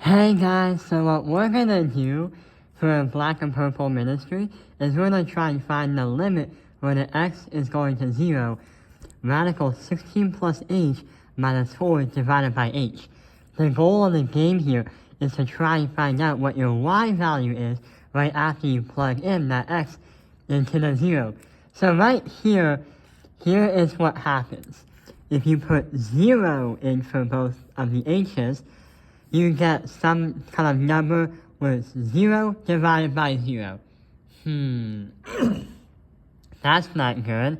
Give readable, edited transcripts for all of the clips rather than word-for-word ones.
Hey guys, so what we're gonna do for Black and Purple Ministry is we're gonna try and find the limit where the x is going to 0, radical 16 plus h minus 4 divided by h. The goal of the game here is to try and find out what your y value is right after you plug in that x into the 0. So right here is what happens. If you put 0 in for both of the h's, you get some kind of number with 0 divided by 0. That's not good.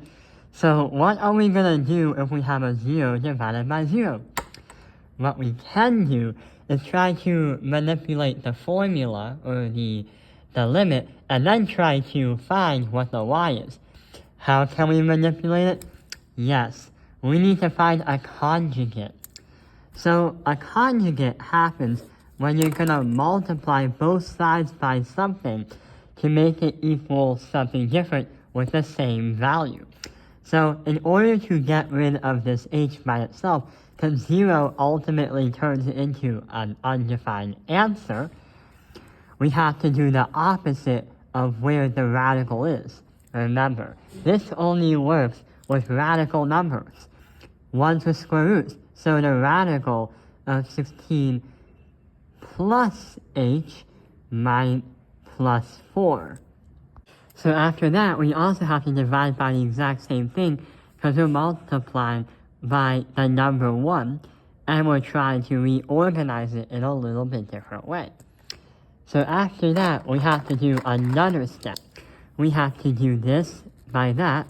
So what are we gonna do if we have a 0 divided by 0? What we can do is try to manipulate the formula, or the limit, and then try to find what the y is. How can we manipulate it? Yes, we need to find a conjugate. So a conjugate happens when you're gonna multiply both sides by something to make it equal something different with the same value. So in order to get rid of this h by itself, because 0 ultimately turns it into an undefined answer, we have to do the opposite of where the radical is. Remember, this only works with radical numbers, ones with square roots. So the radical of 16 plus h plus 4. So after that, we also have to divide by the exact same thing, because we're multiplying by the number 1, and we're trying to reorganize it in a little bit different way. So after that, we have to do another step. We have to do this by that,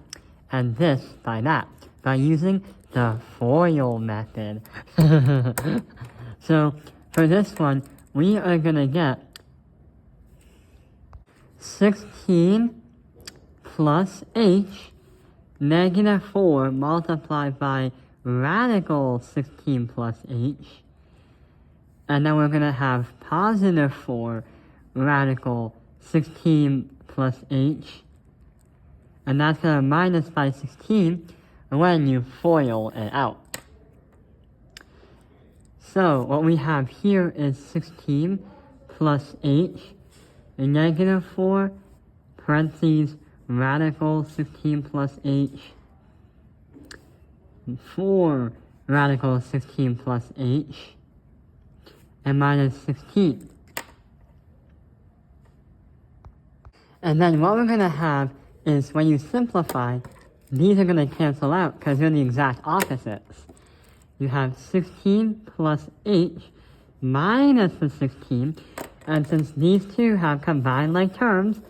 and this by that, by using the FOIL method. So for this one, we are gonna get 16 plus h negative 4 multiplied by radical 16 plus h, and then we're gonna have positive 4 radical 16 plus h, and that's gonna minus by 16 when you FOIL it out. So what we have here is 16 plus h, negative 4, parentheses, radical 16 plus h, 4 radical 16 plus h, and minus 16. And then what we're going to have is, when you simplify, these are going to cancel out because they're the exact opposites. You have 16 plus h minus the 16, and since these two have combined like terms,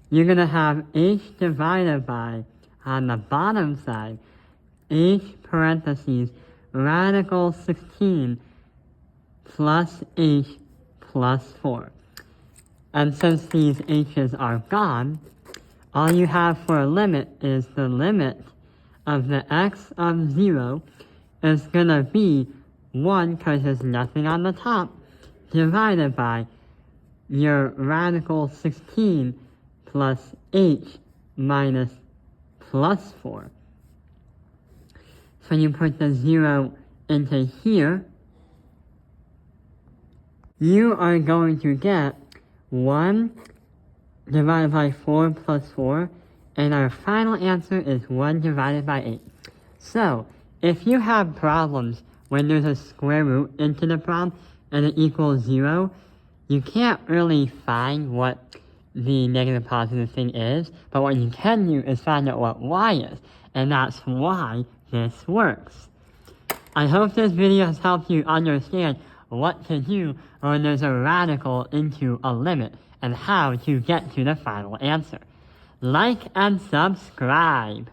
you're going to have h divided by, on the bottom side, h parentheses radical 16 plus h plus 4. And since these h's are gone, all you have for a limit is the limit of the x of 0 is going to be 1, because there's nothing on the top, divided by your radical 16 plus h minus plus 4. So you put the 0 into here, you are going to get 1 divided by 4 plus 4, and our final answer is 1 divided by 8. So, if you have problems when there's a square root into the problem and it equals 0, you can't really find what the negative positive thing is, but what you can do is find out what y is, and that's why this works. I hope this video has helped you understand what to do when there's a radical into a limit, and how to get to the final answer. Like and subscribe!